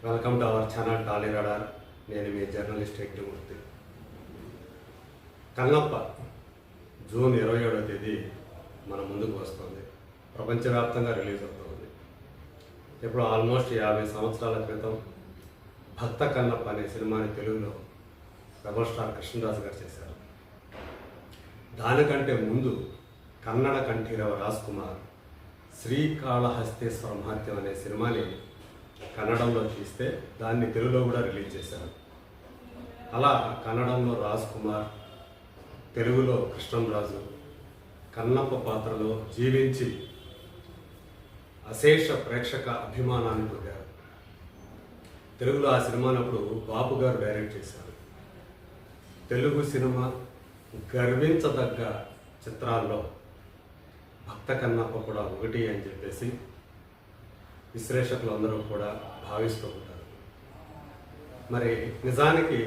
Welcome to our channel Tally radar. నేను మీ journalist Yagnamurthy. Kannappa June 27వ తేదీ మన ముందుకు వస్తుంది. ప్రపంచవ్యాప్తంగా రిలీజ్ అవుతుంది. ఇప్పుడు ఆల్మోస్ట్ 50 సంవత్సరాల క్రితం భక్త కన్నప్ప అనే సినిమాని తెలుగులో రెబల్ స్టార్ కృష్ణరాజు గారు చేశారు. దానికంటే ముందు కన్నడ కంఠీరవ రాజ్ కుమార్ శ్రీకాళహస్తేశ్వర మహత్యం అనే సినిమాని కన్నడంలో తీస్తే దాన్ని తెలుగులో కూడా రిలీజ్ చేశారు. అలా కన్నడంలో రాజ్ కుమార్, తెలుగులో కృష్ణంరాజు కన్నప్ప పాత్రలో జీవించి అశేష ప్రేక్షక అభిమానాన్ని పొందారు. తెలుగులో ఆ సినిమాని అప్పుడు బాపు గారు డైరెక్ట్ చేశారు. తెలుగు సినిమా గర్వించదగ్గ చిత్రాల్లో భక్త కన్నప్ప కూడా ఒకటి అని చెప్పేసి విశ్లేషకులు అందరూ కూడా భావిస్తూ ఉంటారు. మరి నిజానికి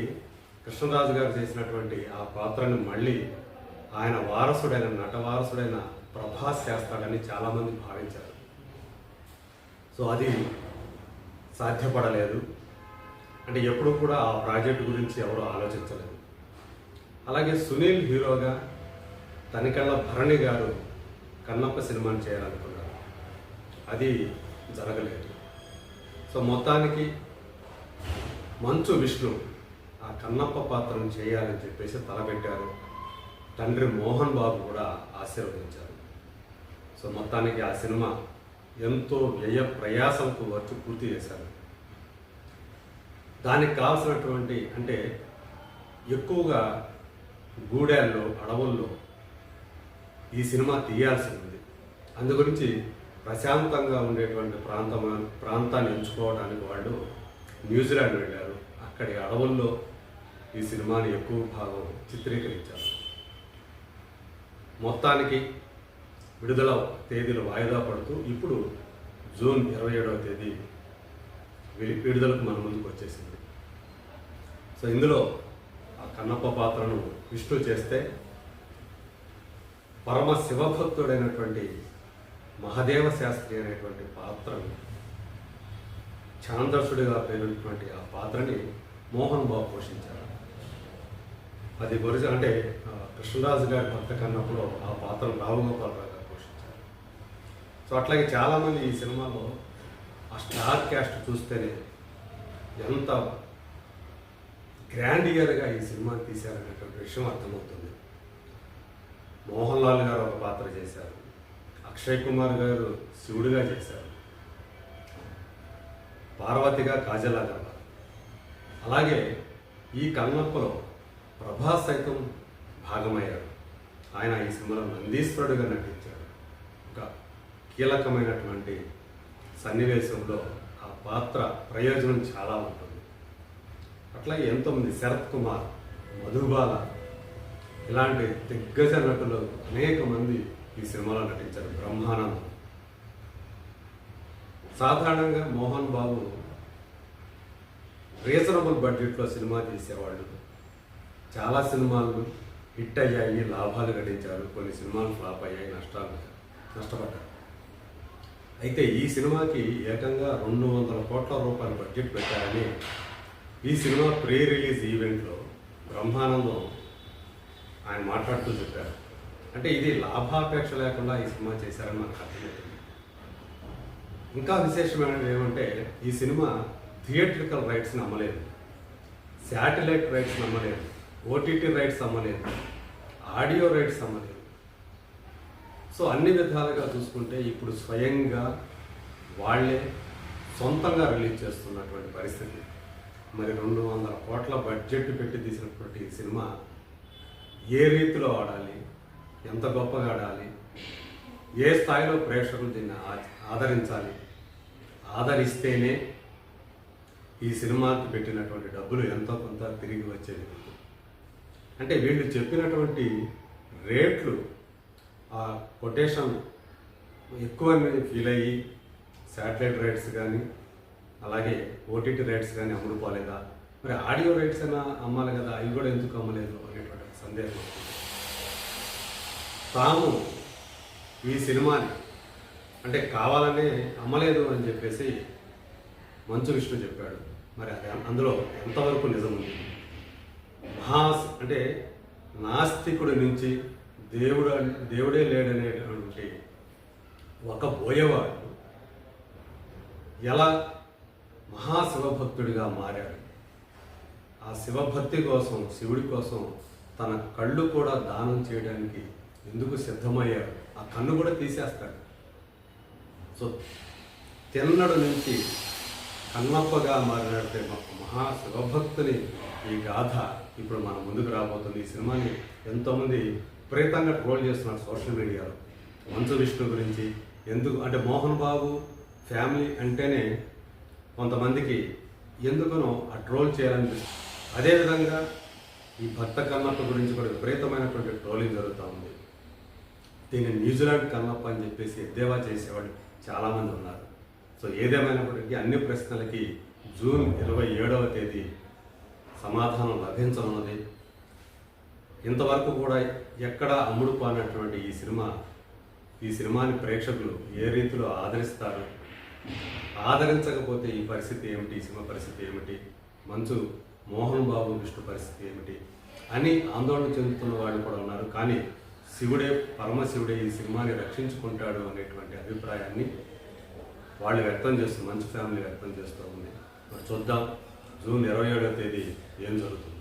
కృష్ణరాజు గారు చేసినటువంటి ఆ పాత్రను మళ్ళీ ఆయన వారసుడైన నట వారసుడైన ప్రభాస్ చేస్తాడని చాలామంది భావించారు. సో అది సాధ్యపడలేదు. అంటే ఎప్పుడు కూడా ఆ ప్రాజెక్టు గురించి ఎవరు ఆలోచించలేదు. అలాగే సునీల్ హీరోగా తనికెళ్ళ భరణి గారు కన్నప్ప సినిమాని చేయాలనుకున్నారు. అది జరగలేదు. సో మొత్తానికి మంచు విష్ణు ఆ కన్నప్ప పాత్రను చేయాలని చెప్పేసి తలపెట్టారు. తండ్రి మోహన్ బాబు కూడా ఆశీర్వదించారు. సో మొత్తానికి ఆ సినిమా ఎంతో వ్యయ ప్రయాసంకు వచ్చి పూర్తి చేశారు. దానికి కావాల్సినటువంటి అంటే ఎక్కువగా గూడెల్లో అడవుల్లో ఈ సినిమా తీయాల్సి ఉంది. అందు గురించి ప్రశాంతంగా ఉండేటువంటి ప్రాంతాన్ని ఎంచుకోవడానికి వాళ్ళు న్యూజిలాండ్ వెళ్ళారు. అక్కడి అడవుల్లో ఈ సినిమాని ఎక్కువ భాగం చిత్రీకరించారు. మొత్తానికి విడుదల తేదీలు వాయిదా పడుతూ ఇప్పుడు జూన్ 27వ తేదీ విడుదలకు మన ముందుకు వచ్చేసింది. సో ఇందులో ఆ కన్నప్ప పాత్రను విష్ణు చేస్తే పరమ శివభక్తుడైనటువంటి మహదేవ శాస్త్రి అనేటువంటి పాత్రను ఛాందసుడిగా పేరున్నటువంటి ఆ పాత్రని మోహన్ బాబు పోషించారు. అది ఒరిజినల్ అంటే కృష్ణరాజు గారి భక్త కన్నప్పలో ఆ పాత్రను రావుగోపాలరావు గారు పోషించారు. సో అట్లాగే చాలామంది ఈ సినిమాలో ఆ స్టార్ క్యాస్ట్ చూస్తేనే ఎంత గ్రాండియర్గా ఈ సినిమాని తీశారనేటువంటి విషయం అర్థమవుతుంది. మోహన్ లాల్ గారు ఒక పాత్ర చేశారు. అక్షయ్ కుమార్ గారు శివుడిగా చేశారు. పార్వతిగా కాజల్ అగర్వాల్. అలాగే ఈ కన్నప్పలో ప్రభాస్ సైతం భాగమయ్యాడు. ఆయన ఈ సినిమాలో నందీశ్వరుడిగా నటించాడు. ఒక కీలకమైనటువంటి సన్నివేశంలో ఆ పాత్ర ప్రయోజనం చాలా ఉంటుంది. అట్లాగే ఎంతోమంది శరత్ కుమార్, మధుబాల ఇలాంటి దిగ్గజ నటులు అనేక మంది ఈ సినిమాలో నటించారు. బ్రహ్మానందం. సాధారణంగా మోహన్ బాబు రీజనబుల్ బడ్జెట్లో సినిమా తీసేవాళ్ళు. చాలా సినిమాలు హిట్ అయ్యాయి, లాభాలు గడించారు. కొన్ని సినిమాలు ఫ్లాప్ అయ్యాయి, నష్టపడ్డారు. అయితే ఈ సినిమాకి ఏకంగా 200 కోట్ల రూపాయల బడ్జెట్ పెట్టారని ఈ సినిమా ప్రీ రిలీజ్ ఈవెంట్లో బ్రహ్మానందం ఆయన మాట్లాడుతూ చెప్పారు. అంటే ఇది లాభాపేక్ష లేకుండా ఈ సినిమా చేశారని మనకు అర్థమవుతుంది. ఇంకా విశేషమైనది ఏమంటే ఈ సినిమా థియేట్రికల్ రైట్స్ని అమ్మలేదు, శాటిలైట్ రైట్స్ని అమ్మలేదు, ఓటీటీ రైట్స్ అమ్మలేదు, ఆడియో రైట్స్ అమ్మలేదు. సో అన్ని విధాలుగా చూసుకుంటే ఇప్పుడు స్వయంగా వాళ్ళే సొంతంగా రిలీజ్ చేస్తున్నటువంటి పరిస్థితి. మరి 200 కోట్ల బడ్జెట్ పెట్టి తీసినటువంటి ఈ సినిమా ఏ రీతిలో ఆడాలి, ఎంత గొప్పగా ఆడాలి, ఏ స్థాయిలో ప్రేక్షకులు దీన్ని ఆదరించాలి, ఆదరిస్తేనే ఈ సినిమాకి పెట్టినటువంటి డబ్బులు ఎంతో కొంత తిరిగి వచ్చేది. అంటే వీళ్ళు చెప్పినటువంటి రేట్లు ఆ కొటేషన్ ఎక్కువ ఫీల్ అయ్యి శాటిలైట్ రైట్స్ కానీ అలాగే ఓటీటీ రైట్స్ కానీ అమ్ముడుపోలేదా, మరి ఆడియో రైట్స్ అయినా అమ్మాలి కదా, అవి కూడా ఎందుకు అమ్మలేదు అనేటువంటి సందేహం. తాము ఈ సినిమాని అంటే కావాలనే అమ్మలేదు అని చెప్పేసి మంచు విష్ణు చెప్పాడు. మరి అది అందులో ఎంతవరకు నిజం ఉంది? అంటే నాస్తికుడి నుంచి దేవుడే లేడనేటువంటి ఒక బోయవాడు ఎలా మహాశివభక్తుడిగా మారాడు. ఆ శివభక్తి కోసం, శివుడి కోసం తన కళ్ళు కూడా దానం చేయడానికి ఎందుకు సిద్ధమయ్యాడు? ఆ కన్ను కూడా తీసేస్తాడు. సో తిన్నడు నుంచి కన్నప్పగా మారినట్టే మహాశివభక్తుని ఈ గాథ ఇప్పుడు మన ముందుకు రాబోతుంది. ఈ సినిమాని ఎంతోమంది విపరీతంగా ట్రోల్ చేస్తున్నారు సోషల్ మీడియాలో. మంచు విష్ణు గురించి ఎందుకు అంటే మోహన్ బాబు ఫ్యామిలీ అంటేనే కొంతమందికి ఎందుకనో ఆ ట్రోల్ చేయాలనిపిస్తుంది. అదేవిధంగా ఈ భక్త కన్నప్ప గురించి కూడా విపరీతమైనటువంటి ట్రోలింగ్ జరుగుతూ ఉంది. దీన్ని న్యూజిలాండ్ కన్నప్ప అని చెప్పేసి ఎద్దేవా చేసేవాళ్ళు చాలామంది ఉన్నారు. సో ఏదేమైనప్పటికీ అన్ని ప్రశ్నలకి జూన్ 27వ తేదీ సమాధానం లభించనున్నది. ఇంతవరకు కూడా ఎక్కడా అమ్ముడు పోనటువంటి ఈ సినిమాని ప్రేక్షకులు ఏ రీతిలో ఆదరిస్తారు, ఆదరించకపోతే ఈ పరిస్థితి ఏమిటి, ఈ సినిమా పరిస్థితి ఏమిటి, మంచు మోహన్ బాబు విష్ణు పరిస్థితి ఏమిటి అని ఆందోళన చెందుతున్న వాళ్ళు కూడా ఉన్నారు. కానీ పరమశివుడే ఈ సినిమాని రక్షించుకుంటాడు అనేటువంటి అభిప్రాయాన్ని వాళ్ళు వ్యక్తం చేస్తూ మంచు ఫ్యామిలీ వ్యక్తం చేస్తూ ఉంది. మరి చూద్దాం జూన్ 27వ తేదీ ఏం జరుగుతుంది.